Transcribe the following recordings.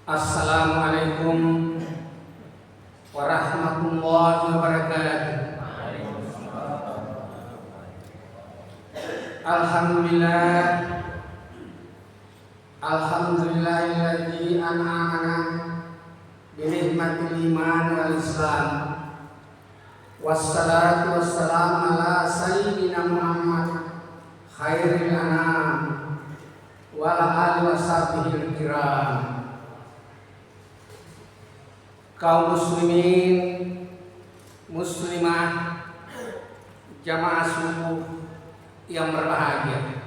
Assalamualaikum warahmatullahi wabarakatuh. Alhamdulillahilladzi an'amana bi ni'matil iman wal islam. Wassalatu wassalamu ala sayyidina Muhammad khairil anam wa ala alihi washabihil kiram. Kaum muslimin, muslimah, jamaah subuh yang berbahagia.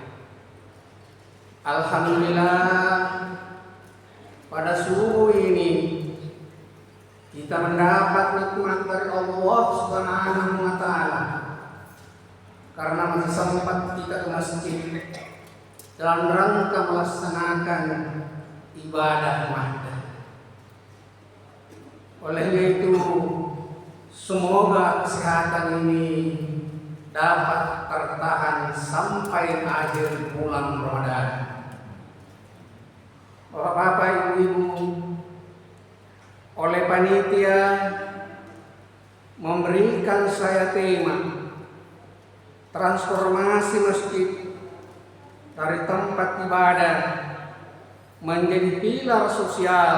Alhamdulillah, pada subuh ini kita mendapat nikmat dari Allah Subhanahu wa taala. Karena masih sempat kita ke masjid dalam rangka melaksanakan ibadah wahdah. Oleh itu, semoga kesehatan ini dapat tertahan sampai akhir bulan Ramadan. Bapak-bapak, ibu-ibu, oleh panitia memberikan saya tema transformasi masjid dari tempat ibadah menjadi pilar sosial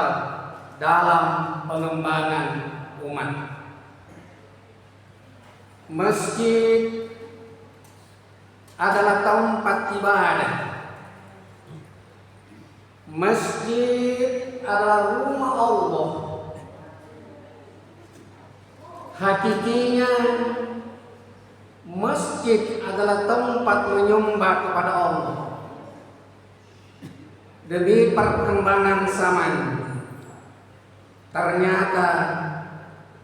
dalam pengembangan umat. Masjid adalah tempat ibadah. Masjid adalah rumah Allah. Hakikinya masjid adalah tempat menyembah kepada Allah. Demi perkembangan zaman, ternyata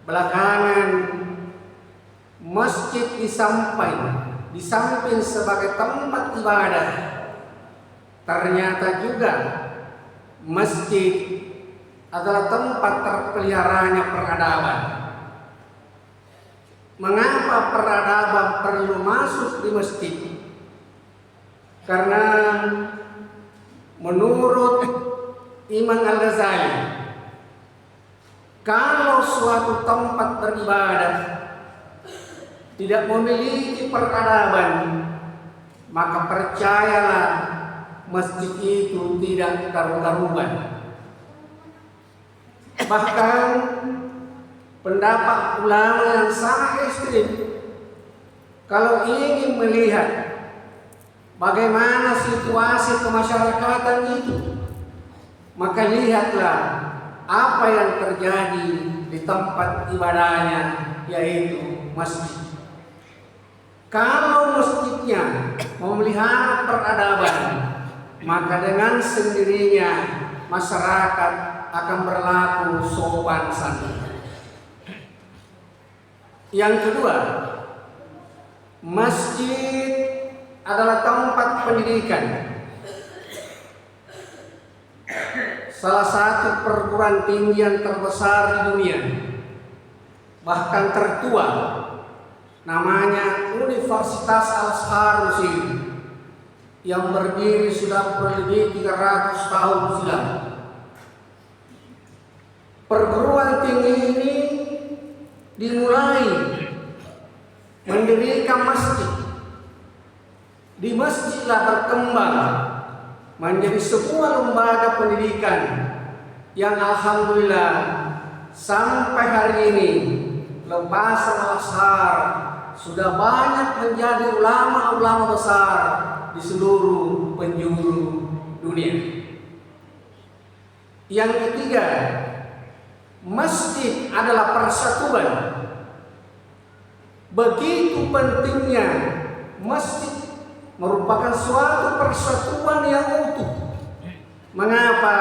belakangan masjid di samping sebagai tempat ibadah, ternyata juga masjid adalah tempat terpeliharanya peradaban. Mengapa peradaban perlu masuk di masjid? Karena menurut Imam Al-Ghazali, kalau suatu tempat beribadah tidak memiliki peradaban, maka percayalah masjid itu tidak karu-karuan. Bahkan pendapat ulama yang sangat ekstrim, kalau ingin melihat bagaimana situasi kemasyarakatan itu, maka lihatlah apa yang terjadi di tempat ibadahnya, yaitu masjid. Kalau masjidnya memelihara peradaban, maka dengan sendirinya masyarakat akan berlaku sopan santun. Yang kedua, masjid adalah tempat pendidikan. Salah satu perguruan tinggi yang terbesar di dunia, bahkan tertua, namanya Universitas Al-Azhar Mesir, yang berdiri sudah lebih 300 tahun silam. Perguruan tinggi ini dimulai mendirikan masjid. Di masjidlah berkembang menjadi sebuah lembaga pendidikan yang alhamdulillah sampai hari ini Lepasan Al-Azhar sudah banyak menjadi ulama-ulama besar di seluruh penjuru dunia. Yang ketiga, masjid adalah persatuan. Begitu pentingnya masjid merupakan suatu persatuan yang utuh. Mengapa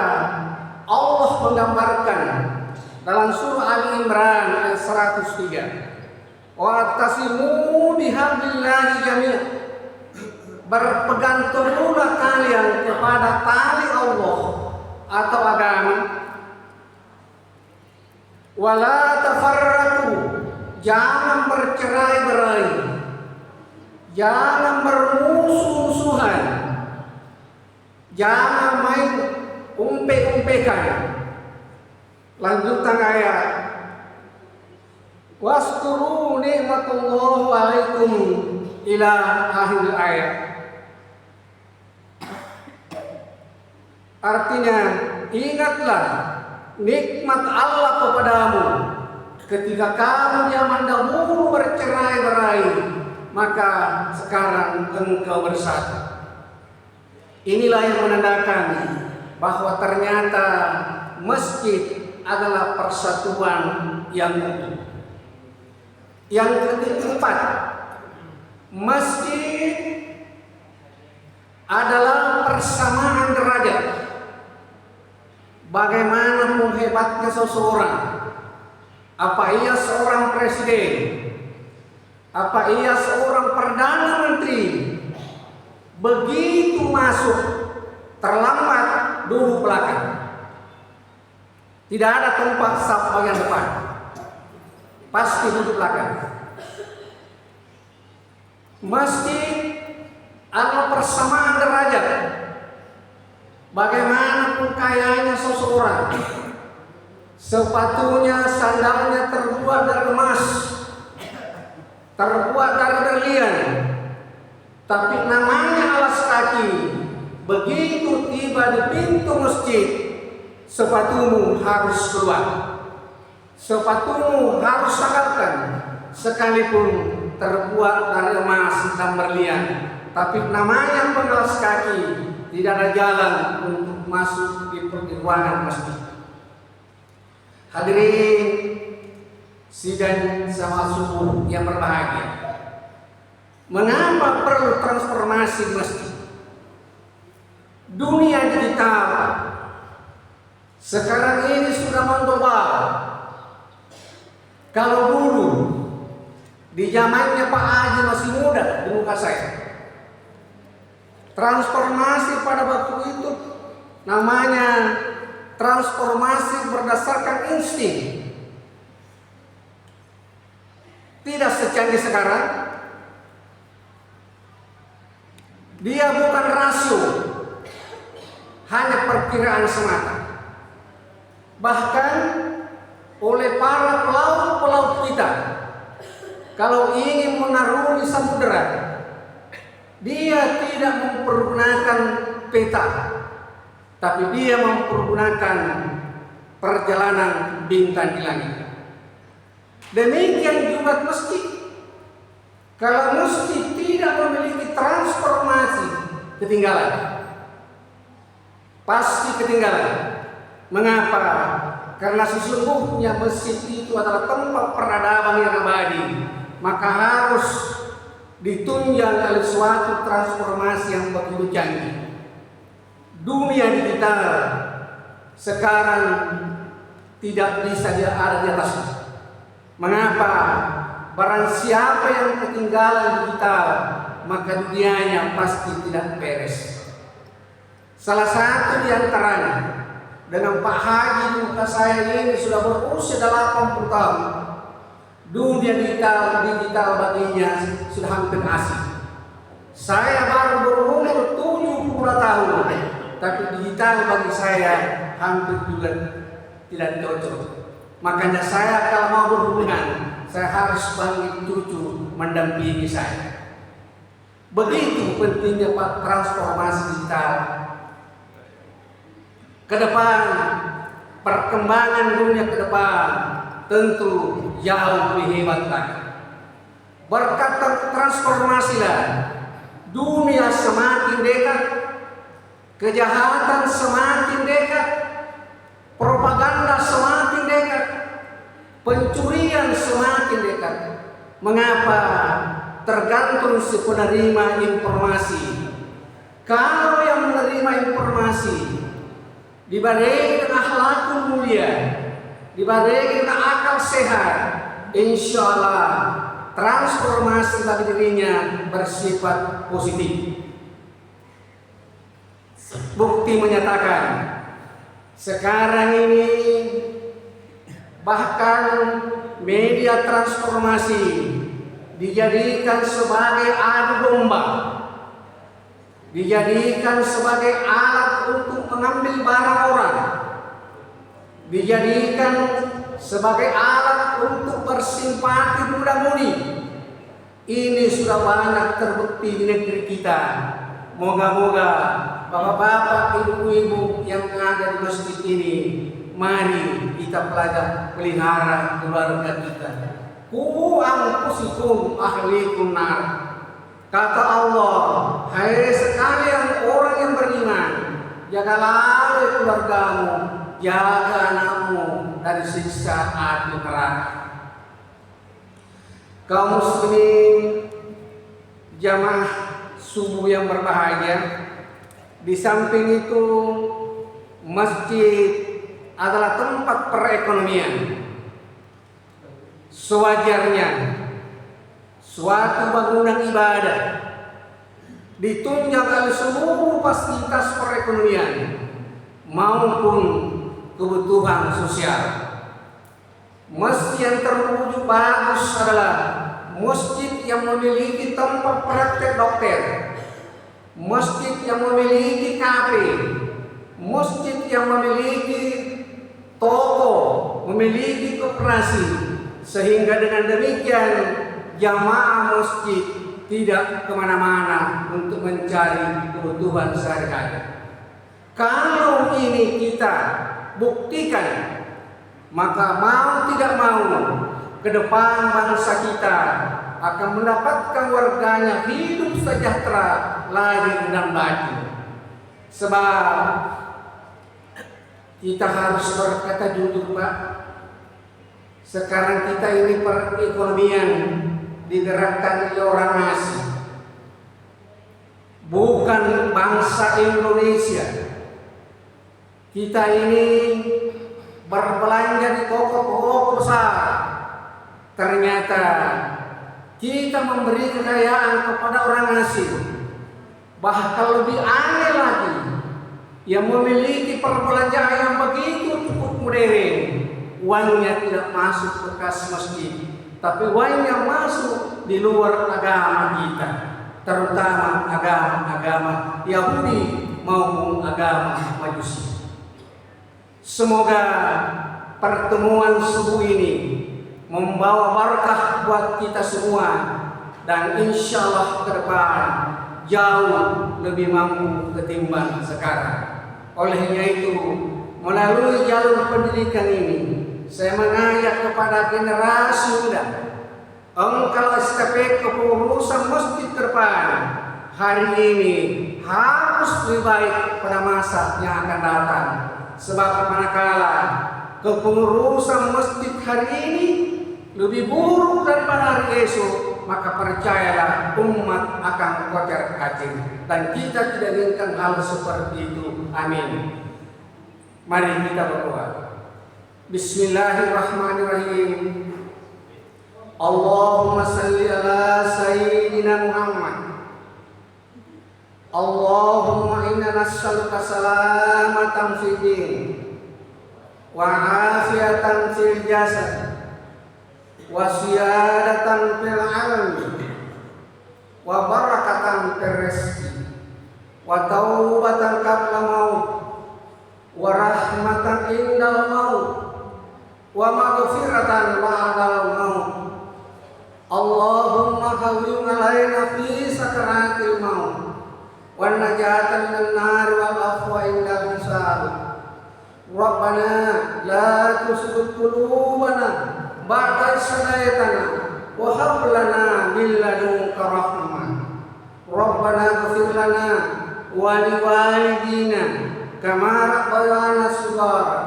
Allah menggambarkan dalam surah Ali Imran ayat 103, wa'tasimu bihablillahi jami'an, berpegang teguhlah kalian kepada tali Allah atau agama, wala tafarraqu, jangan bercerai-berai, jangan bermusuh-musuhan, Jangan main umpe-umpekan. Lanjutan ayat. Waskuru ni'matullahi alaikum ila akhir ayat. Artinya, ingatlah nikmat Allah kepadamu ketika kamu zaman dahulu bercerai-berai, maka sekarang engkau bersatu. Inilah yang menandakan bahwa ternyata masjid adalah persatuan yang utuh. Yang keempat, masjid adalah persamaan derajat. Bagaimanapun hebatnya seseorang, apa ia seorang presiden, apa ia seorang perdana menteri, begitu masuk terlambat duduk belakang. Tidak ada tempat saf bagian depan, pasti duduk belakang. Masjid adalah persamaan derajat. Bagaimanapun kayanya seseorang, sepatunya, sandalnya terbuat dari emas, terbuat dari berlian, tapi namanya alas kaki, begitu tiba di pintu masjid, sepatumu harus keluar, sepatumu harus sakarkan, sekalipun terbuat dari emas dan berlian, tapi namanya pengalas kaki, tidak ada jalan untuk masuk di ruangan masjid. Hadirin sidang sama subuh yang berbahagia, mengapa perlu transformasi masjid? Dunia digital sekarang ini sudah mengglobal. Kalau dulu di zamannya Pak Haji masih muda di muka saya, transformasi pada waktu itu namanya transformasi berdasarkan insting. Tidak secanggih sekarang. Dia bukan rasio, hanya perkiraan semata. Bahkan oleh para pelaut kita, kalau ingin mengarungi samudera, dia tidak mempergunakan peta, tapi dia mempergunakan perjalanan bintang di langit. Demikian juga masjid. Kalau masjid tidak memiliki transformasi, ketinggalan. Pasti ketinggalan. Mengapa? Karena sesungguhnya masjid itu adalah tempat peradaban yang abadi. Maka harus ditunjang oleh suatu transformasi yang begitu canggih. Dunia digital sekarang tidak bisa dia ada di atasnya. Mengapa? Barang siapa yang ketinggalan digital, maka dunianya pasti tidak beres. Salah satu di antaranya, dengan Pak Haji di muka saya ini sudah berusia 80 tahun. Dunia digital baginya sudah hampir asing. Saya baru berumur 70 tahun, tapi digital bagi saya hampir juga tidak cocok. Makanya saya kalau mau berhubungan, saya harus panggil cucu mendampingi saya. Begitu pentingnya Pak transformasi digital. Ke depan, perkembangan dunia ke depan tentu jauh lebih hebat lagi. Berkat transformasilah dunia semakin dekat, kejahatan semakin dekat, propaganda semakin dekat, pencurian semakin dekat. Mengapa? Tergantung si penerima informasi. Kalau yang menerima informasi dibarengi dengan akhlak mulia, dibarengi dengan akal sehat, insya Allah transformasi bagi dirinya bersifat positif. Bukti menyatakan sekarang ini bahkan media transformasi dijadikan sebagai adu domba dijadikan sebagai alat untuk mengambil barang orang, dijadikan sebagai alat untuk bersimpati muda-mudi. Ini sudah banyak terbukti di negeri kita. Moga-moga bapak-bapak, ibu-ibu yang ada di masjid ini, mari kita pelihara keluarga kita. Ku anfusikum ahlikum nar. Kata Allah, hai sekalian orang yang beriman, jagalah keluargamu, jaga anakmu dari siksa api neraka. Kaum muslimin jamaah subuh yang berbahagia, di samping itu masjid adalah tempat perekonomian. Sewajarnya suatu bangunan ibadah ditunjang oleh seluruh fasilitas perekonomian maupun kebutuhan sosial. Masjid yang terwujud bagus adalah masjid yang memiliki tempat praktek dokter, masjid yang memiliki kafe, masjid yang memiliki toko, memiliki koperasi, sehingga dengan demikian jamaah masjid tidak kemana-mana untuk mencari kebutuhan sehari-hari. Kalau ini kita buktikan, maka mau tidak mau ke depan bangsa kita akan mendapatkan warganya hidup sejahtera lahir dan batin. Sebab kita harus berkata jujur, Pak. Sekarang kita ini perekonomian digerakkan oleh orang asing, bukan bangsa Indonesia. Kita ini berbelanja di toko-toko besar, ternyata kita memberi kekayaan kepada orang asing. Bahkan lebih aneh lagi, yang memiliki perbelanjaan yang begitu cukup modern, uangnya tidak masuk ke kas masjid, tapi uangnya masuk di luar agama kita, terutama agama Yahudi maupun agama Majusi. Semoga pertemuan subuh ini membawa berkah buat kita semua, dan insya Allah ke depan jauh lebih mampu ketimbang sekarang. Olehnya itu, melalui jalur pendidikan ini, saya mengajak kepada generasi muda, engkau estafet kepengurusan masjid ke depan hari ini harus lebih baik pada masa yang akan datang. Sebab manakala kepengurusan masjid hari ini lebih buruk daripada hari esok, maka percayalah umat akan kocar kacir, dan kita tidak inginkan hal seperti itu. Amin. Mari kita berdoa. Bismillahirrahmanirrahim. Allahumma salli ala sayyidina Muhammad. Allahumma inna nas'aluka salamatan fid din wa afiyatan fil jasad wa siyadatan fil ilmi wa barakatan fil rizqi wa taubatan qabla maut wa rahmatan indal maut wa maghfiratan ba'dal maut. Allahumma hawwin alaina fi sakaratil maut wa najatan minan nar wal afwa indal hisab. Rabbana la tuzigh qulubana ba'da idh hadaytana wa hab lana min ladunka rahmah. Rabbana ighfir lana wa liwalidina kama rabbayana shighara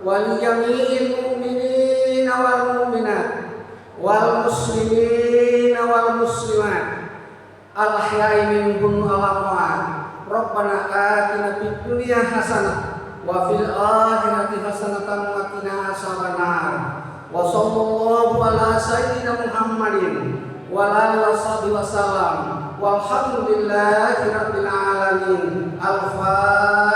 wa li jami'il mu'minina wal mu'minat wal muslimina wal muslimat al ahya'i minhum wal amwat. Rabbana atina fid dunya hasanah wa fil akhirati hasanatan wa qina adzabannar. Wa sallallahu ala sayyidina Muhammadin wa ala alihi wasallam walhamdulillahi rabbil alamin. Al-Fatihah.